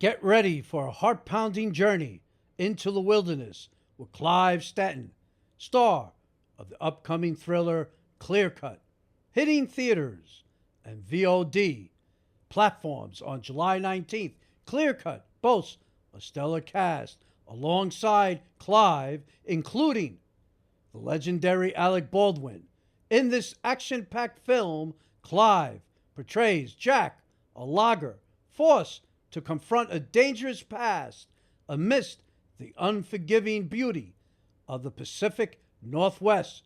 Get ready for a heart-pounding journey into the wilderness with Clive Standen, star of the upcoming thriller Clear Cut, hitting theaters and VOD platforms on July 19th. Clear Cut boasts a stellar cast alongside Clive, including the legendary Alec Baldwin. In this action-packed film, Clive portrays Jack, a logger forced to confront a dangerous past amidst the unforgiving beauty of the Pacific Northwest.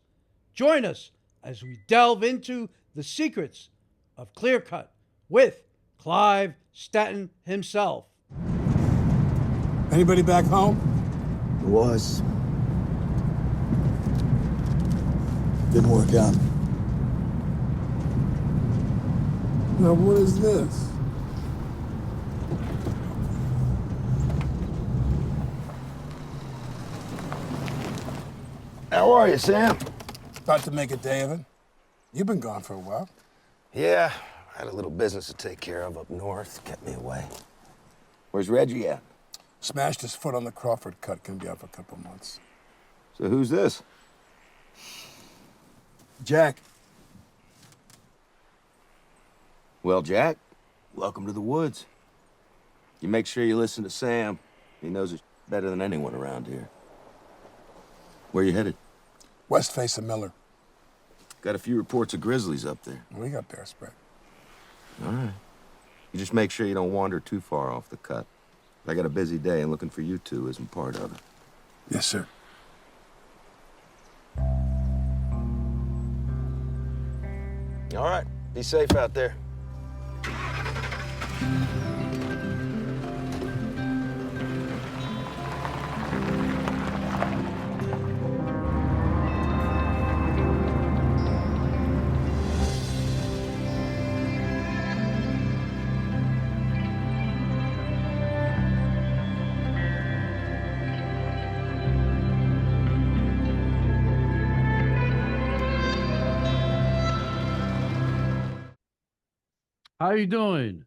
Join us as we delve into the secrets of Clear Cut with Clive Standen himself. Anybody back home? It was. Didn't work out. Now, what is this? How are you, Sam? About to make a day of it. You've been gone for a while. Yeah, I had a little business to take care of up north. Kept me away. Where's Reggie at? Smashed his foot on the Crawford cut. Can be out for a couple months. So who's this? Jack. Well, Jack, welcome to the woods. You make sure you listen to Sam. He knows it better than anyone around here. Where you headed? West face of Miller. Got a few reports of grizzlies up there. We got bear spray. All right. You just make sure you don't wander too far off the cut. I got a busy day, and looking for you two isn't part of it. Yes, sir. All right. Be safe out there. How you doing?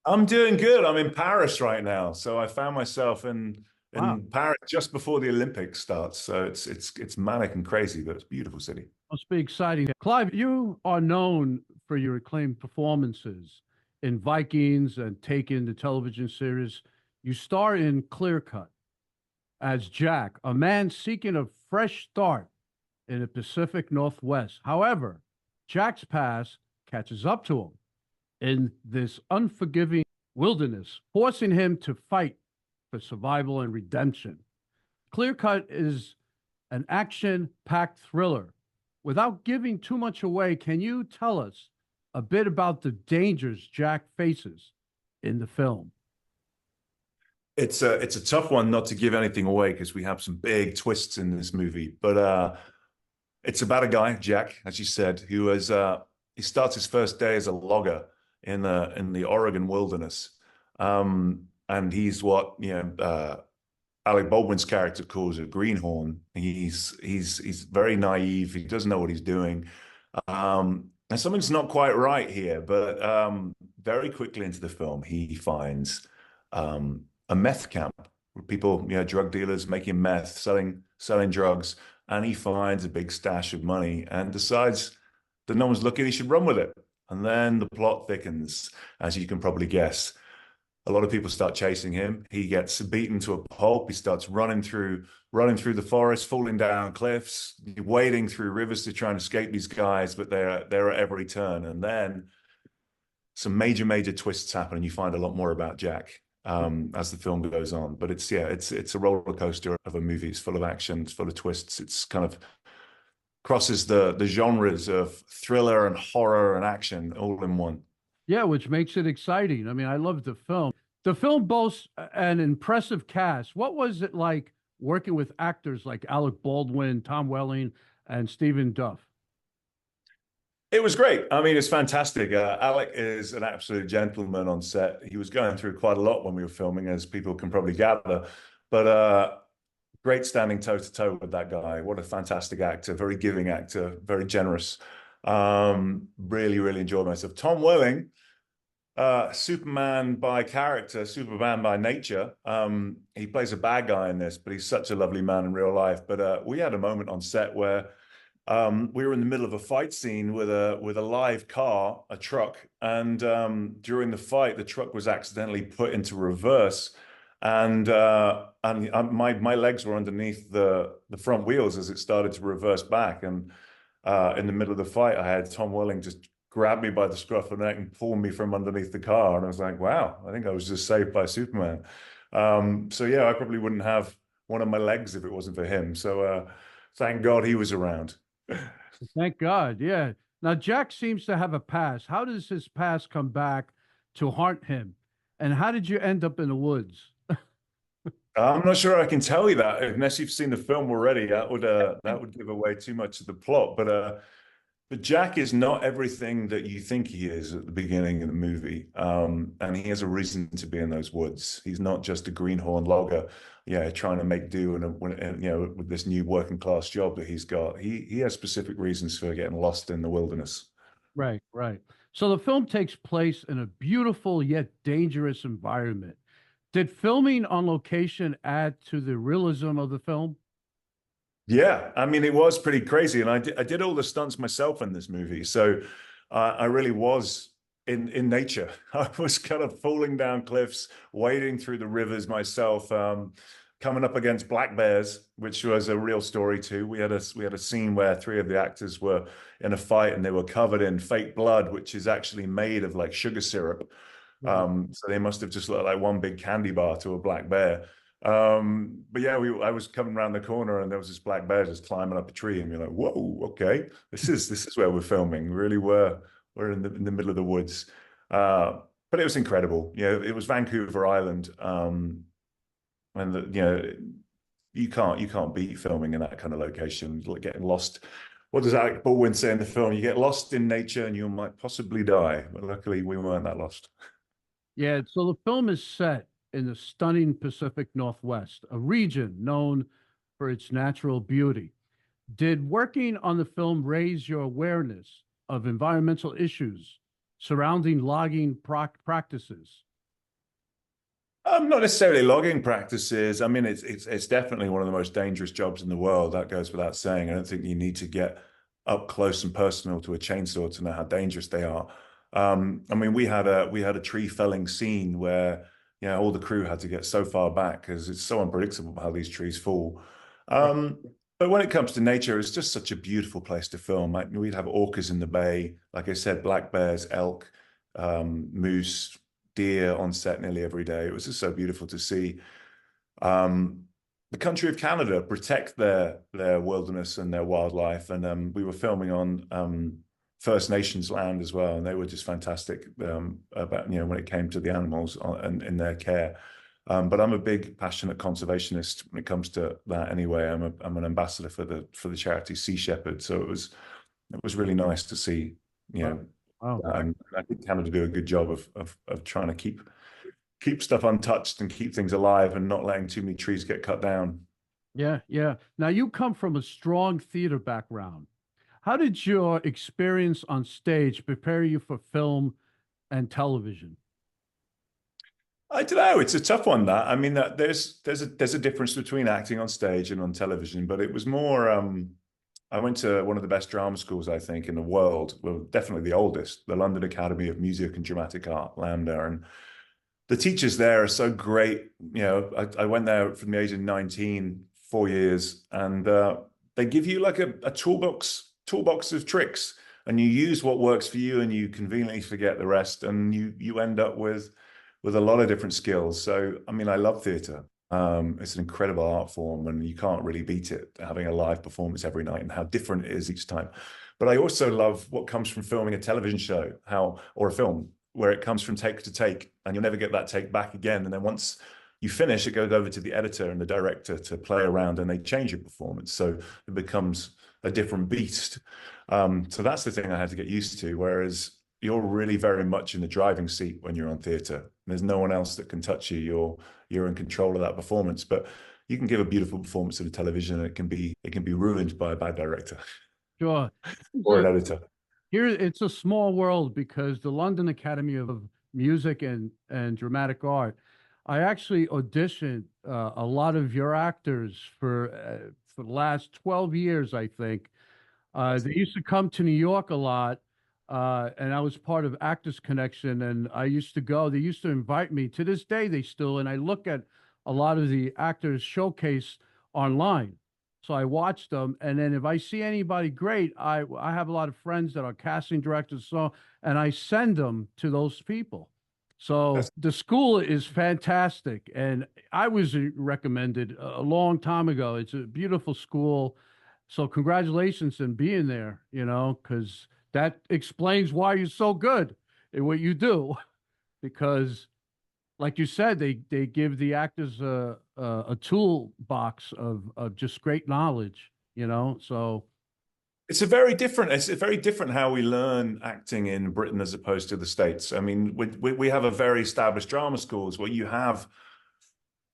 I'm doing good. I'm in Paris right now, so I found myself in Wow. Paris just before the Olympics starts. So it's manic and crazy, but it's a beautiful city. Must be exciting. Clive, you are known for your acclaimed performances in Vikings and Taken, the television series. You star in Clear Cut as Jack, a man seeking a fresh start in the Pacific Northwest. However, Jack's past catches up to him in this unforgiving wilderness, forcing him to fight for survival and redemption. Clear Cut is an action-packed thriller. Without giving too much away, can you tell us a bit about the dangers Jack faces in the film? It's a tough one not to give anything away because we have some big twists in this movie. But it's about a guy, Jack, as you said, who is he starts his first day as a logger in the Oregon wilderness, and he's what Alec Baldwin's character calls a greenhorn. He's very naive. He doesn't know what he's doing, and something's not quite right here. But very quickly into the film, he finds a meth camp where people, drug dealers making meth, selling drugs, and he finds a big stash of money and decides that no one's looking. He should run with it. And then the plot thickens, as you can probably guess. A lot of people start chasing him. He gets beaten to a pulp. He starts running through the forest, falling down cliffs, wading through rivers to try and escape these guys, but they're at every turn. And then some major twists happen, and you find a lot more about Jack as the film goes on. But it's a roller coaster of a movie. It's full of action, it's full of twists. It's kind of crosses the genres of thriller and horror and action all in one. Yeah, which makes it exciting. I mean, I love the film. The film boasts an impressive cast. What was it like working with actors like Alec Baldwin, Tom Welling, and Stephen Duff? It was great. I mean, it's fantastic. Alec is an absolute gentleman on set. He was going through quite a lot when we were filming, as people can probably gather. But great standing toe to toe with that guy. What a fantastic actor, very giving actor, very generous. Really enjoyed myself. Tom Welling Superman by character, Superman by nature. He plays a bad guy in this, but he's such a lovely man in real life. But we had a moment on set where we were in the middle of a fight scene with a live car, a truck, and during the fight, the truck was accidentally put into reverse, and my legs were underneath the front wheels as it started to reverse back, and in the middle of the fight, I had Tom Welling just grab me by the scruff of the neck and pull me from underneath the car, and I was like, wow, I think I was just saved by Superman. So yeah, I probably wouldn't have one of my legs if it wasn't for him. So thank God he was around. Thank God. Yeah. Now, Jack seems to have a past. How does his past come back to haunt him? And how did you end up in the woods? I'm not sure I can tell you that unless you've seen the film already. That would give away too much of the plot. But Jack is not everything that you think he is at the beginning of the movie, and he has a reason to be in those woods. He's not just a greenhorn logger, yeah, trying to make do with this new working class job that he's got. He has specific reasons for getting lost in the wilderness. Right, right. So the film takes place in a beautiful yet dangerous environment. Did filming on location add to the realism of the film? Yeah, I mean, it was pretty crazy, and I did all the stunts myself in this movie, so I really was in nature. I was kind of falling down cliffs, wading through the rivers myself, coming up against black bears, which was a real story too. We had a scene where three of the actors were in a fight, and they were covered in fake blood, which is actually made of like sugar syrup. Mhm. So they must have just looked like one big candy bar to a black bear. But yeah, I was coming around the corner and there was this black bear just climbing up a tree, and you're like, whoa, okay, this is where we're filming. We really we're in the middle of the woods. But it was incredible. You know, it was Vancouver Island. And you can't beat filming in that kind of location. Like getting lost. What does Alec Baldwin say in the film? You get lost in nature and you might possibly die. But luckily we weren't that lost. Yeah, so the film is set in the stunning Pacific Northwest, a region known for its natural beauty. Did working on the film raise your awareness of environmental issues surrounding logging practices? Not necessarily logging practices. I mean, it's definitely one of the most dangerous jobs in the world. That goes without saying. I don't think you need to get up close and personal to a chainsaw to know how dangerous they are. I mean, we had a tree felling scene where all the crew had to get so far back because it's so unpredictable how these trees fall. Right. But when it comes to nature, it's just such a beautiful place to film. Like we'd have orcas in the bay, like I said, black bears, elk, moose, deer on set nearly every day. It was just so beautiful to see. The country of Canada protect their wilderness and their wildlife, and we were filming on First Nations land as well, and they were just fantastic about when it came to the animals and in their care. But I'm a big passionate conservationist when it comes to that. Anyway, I'm an ambassador for the charity Sea Shepherd, so it was really nice to see you Wow. know Wow. I think Canada do a good job of trying to keep stuff untouched and keep things alive and not letting too many trees get cut down. Yeah, yeah. Now you come from a strong theater background. How did your experience on stage prepare you for film and television? I don't know. It's a tough one. That I mean, that there's a difference between acting on stage and on television, but it was more. I went to one of the best drama schools, I think, in the world. Well, definitely the oldest, the London Academy of Music and Dramatic Art, LAMDA, and the teachers there are so great. I went there from the age of 19, 4 years, and they give you like a toolbox of tricks, and you use what works for you, and you conveniently forget the rest, and you end up with a lot of different skills. So, I mean, I love theatre. It's an incredible art form, and you can't really beat it, having a live performance every night and how different it is each time. But I also love what comes from filming a television show, or a film, where it comes from take to take, and you'll never get that take back again. And then once you finish, it goes over to the editor and the director to play around, and they change your performance. So it becomes a different beast. So that's the thing I had to get used to. Whereas you're really very much in the driving seat when you're on theatre. There's no one else that can touch you. You're in control of that performance. But you can give a beautiful performance at a television, and it can be ruined by a bad director Sure. or an editor. Here, it's a small world because the London Academy of music and dramatic art. I actually auditioned a lot of your actors for the last 12 years, I think. They used to come to New York a lot, and I was part of Actors Connection, and I used to go. They used to invite me. To this day, they still, and I look at a lot of the actors showcase online. So I watch them, and then if I see anybody great, I have a lot of friends that are casting directors, so and I send them to those people. So That's the school is fantastic, and I was recommended a long time ago. It's a beautiful school. So congratulations in being there, because that explains why you're so good at what you do. Because, like you said, they give the actors a toolbox of just great knowledge. So it's a very different how we learn acting in Britain as opposed to the States. I mean, we have a very established drama schools where you have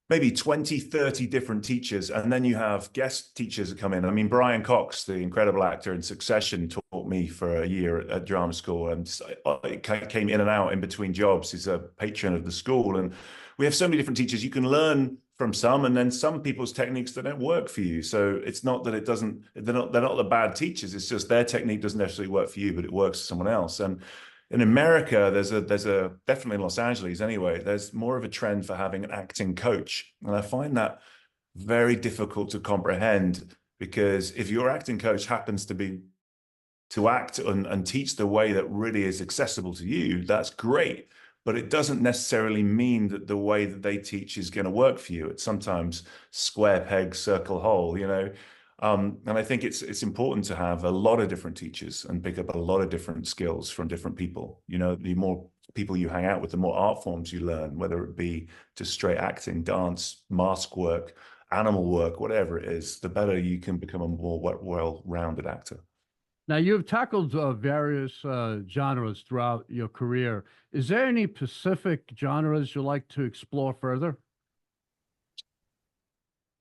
maybe 20, 30 different teachers, and then you have guest teachers that come in. I mean, Brian Cox, the incredible actor in Succession, taught me for a year at drama school, and I came in and out in between jobs. He's a patron of the school, and we have so many different teachers. You can learn from some, and then some people's techniques that don't work for you. So it's not that it doesn't, they're not the bad teachers. It's just their technique doesn't necessarily work for you, but it works for someone else. And in America, there's a definitely in Los Angeles anyway, there's more of a trend for having an acting coach. And I find that very difficult to comprehend, because if your acting coach happens to be to act and teach the way that really is accessible to you, that's great. But it doesn't necessarily mean that the way that they teach is going to work for you. It's sometimes square peg, circle hole, and I think it's important to have a lot of different teachers and pick up a lot of different skills from different people. The more people you hang out with, the more art forms you learn, whether it be just straight acting, dance, mask work, animal work, whatever it is, the better you can become a more well-rounded actor. now you've tackled various genres throughout your career. Is there any specific genres you like to explore further?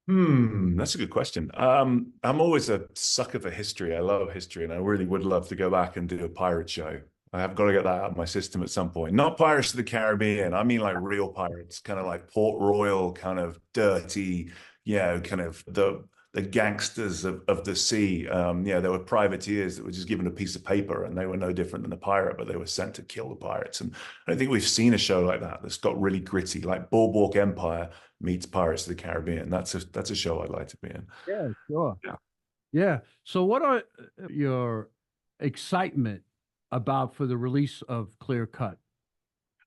That's a good question. I'm always a sucker for history. I love history, and I really would love to go back and do a pirate show. I have got to get that out of my system at some point. Not Pirates of the Caribbean. I mean like real pirates, kind of like Port Royal, kind of dirty, kind of the gangsters of the sea. There were privateers that were just given a piece of paper, and they were no different than a pirate, but they were sent to kill the pirates. And I don't think we've seen a show like that that's got really gritty, like Boardwalk Empire meets Pirates of the Caribbean. That's a show I'd like to be in. Yeah, sure. Yeah. Yeah. So, what are your excitement about for the release of Clear Cut?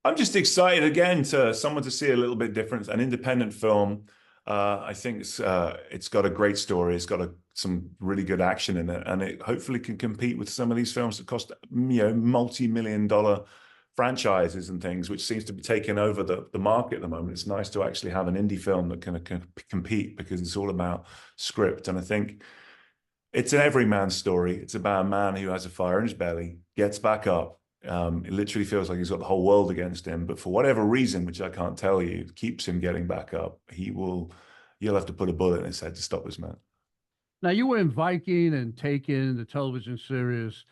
I'm just excited again to someone to see a little bit different, an independent film. I think it's got a great story. It's got some really good action in it, and it hopefully can compete with some of these films that cost multi-million-dollar franchises and things, which seems to be taking over the market at the moment. It's nice to actually have an indie film that can compete, because it's all about script. And I think it's an everyman story. It's about a man who has a fire in his belly, gets back up. It literally feels like he's got the whole world against him, but for whatever reason, which I can't tell you, keeps him getting back up. You'll have to put a bullet in his head to stop this man. Now, you were in Viking and Taken, the television series.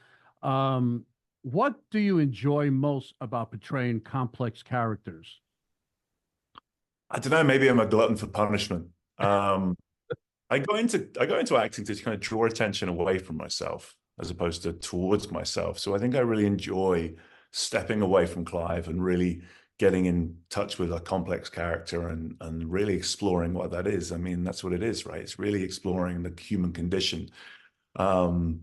What do you enjoy most about portraying complex characters? I don't know, maybe I'm a glutton for punishment. I go into acting to kind of draw attention away from myself as opposed to towards myself. So I think I really enjoy stepping away from Clive and really getting in touch with a complex character and really exploring what that is. I mean, that's what it is, right? It's really exploring the human condition. Um,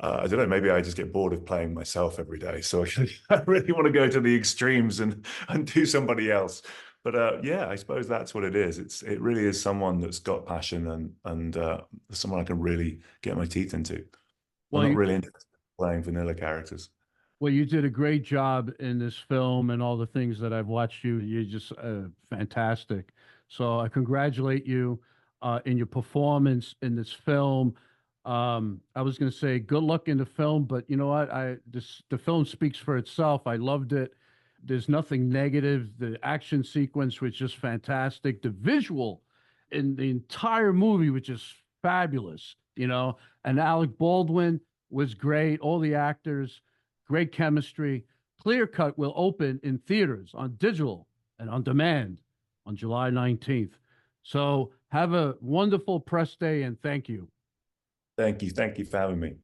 I don't know, maybe I just get bored of playing myself every day. So I really want to go to the extremes and do somebody else. But yeah, I suppose that's what it is. It really is someone that's got passion and someone I can really get my teeth into. I'm Well, not you, really interested in playing vanilla characters. well, you did a great job in this film and all the things that I've watched you. You're just fantastic. So I congratulate you in your performance in this film. I was going to say good luck in the film, but you know what? The film speaks for itself. I loved it. There's nothing negative. The action sequence was just fantastic. The visual in the entire movie was just fabulous. And Alec Baldwin was great. All the actors, great chemistry. Clear Cut will open in theaters, on digital, and on demand on July 19th. So have a wonderful press day, and thank you. Thank you for having me.